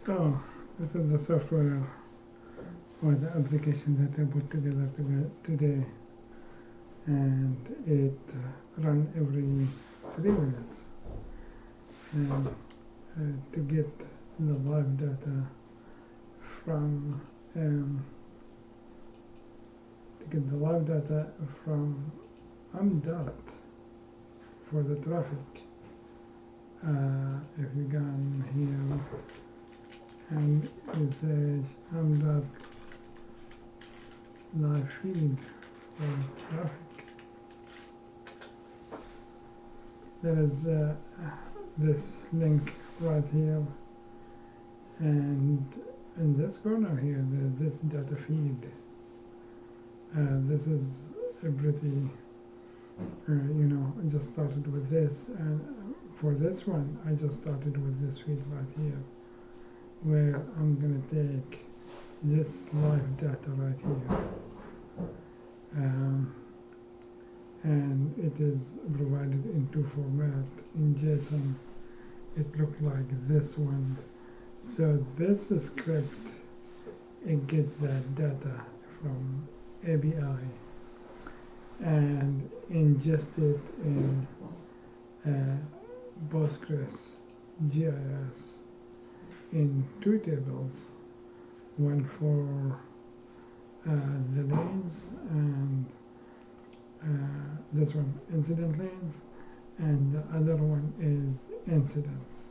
So this is the software or the application that I put together today, and it runs every 3 minutes. And to get the live data from MDOT for the traffic. If you go in here and it says MDOT livefeed for traffic, there is this link right here, and in this corner here there's this data feed. This is a pretty, I just started with this, and for this one I just started with this feed right here, where I'm gonna take this live data right here, and it is provided in 2 formats. In JSON it looked like this one, so this script, it gets that data from API and ingest it in PostGIS in 2 tables, one for the lanes and this one incident lanes, and the other one is incidents.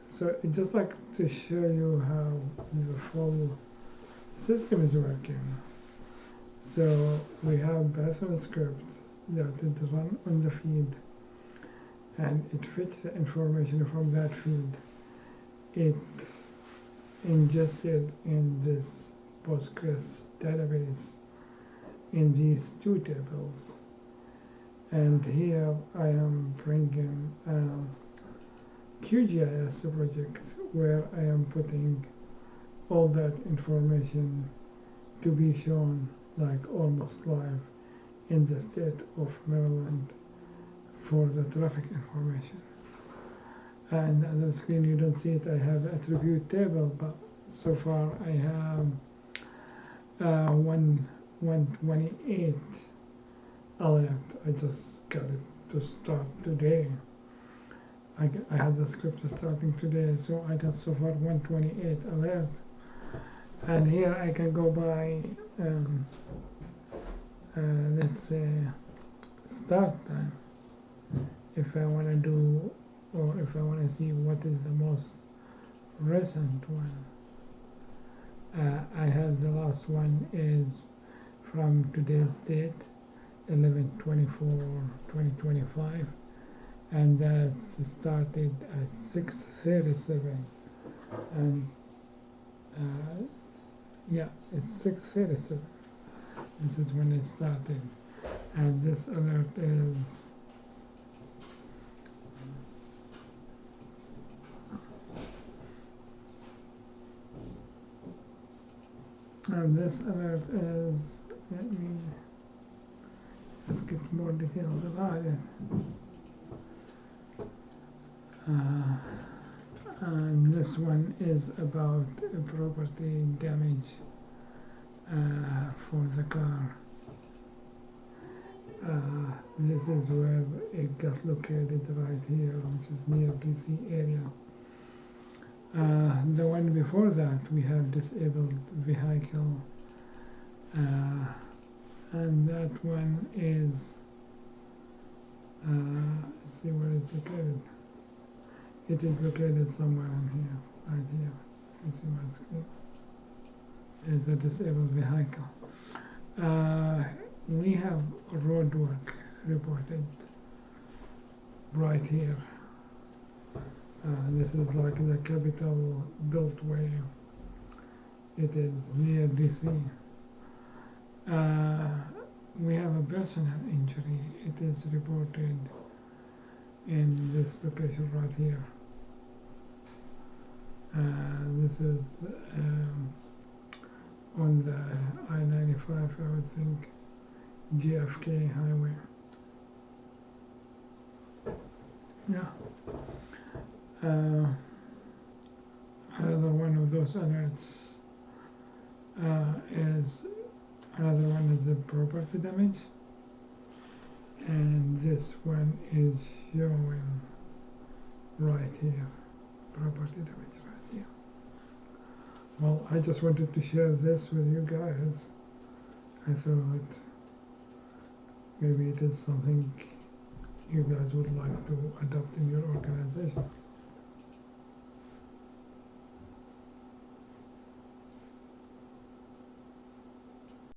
So I'd just like to show you how the full system is working. So we have Python script that is run on the feed, and it fetches the information from that feed. It ingested in this PostGIS database in these 2 tables. And here I am bringing QGIS project where I am putting all that information to be shown like almost live in the state of Maryland for the traffic information. And on the screen you don't see it, I have the attribute table, but so far I have 128 alert. I just got it to start today. I had the script starting today, so I got so far 128 alert. And here I can go by, let's say, start time, if I want to do, or if I want to see what is the most recent one. I have the last one is from today's date, 11/24/2025, and that started at 6:37, and yeah, it's 6:37. This is when it started, and this alert is let me just get more details about it. And this one is about property damage for the car. This is where it got located right here, which is near DC area. The one before that we have disabled vehicle, and that one is, let's see where it's located. It is located somewhere in here, right here. You see my screen? It's a disabled vehicle. We have road work reported right here. This is like the Capitol Beltway. It is near DC. We have a personal injury. It is reported in this location right here. This is on the I-95, I would think, JFK highway. Yeah. those alerts is another one is the property damage, and this one is showing right here, property damage right here. Well, I just wanted to share this with you guys. I thought maybe it is something you guys would like to adopt in your organization.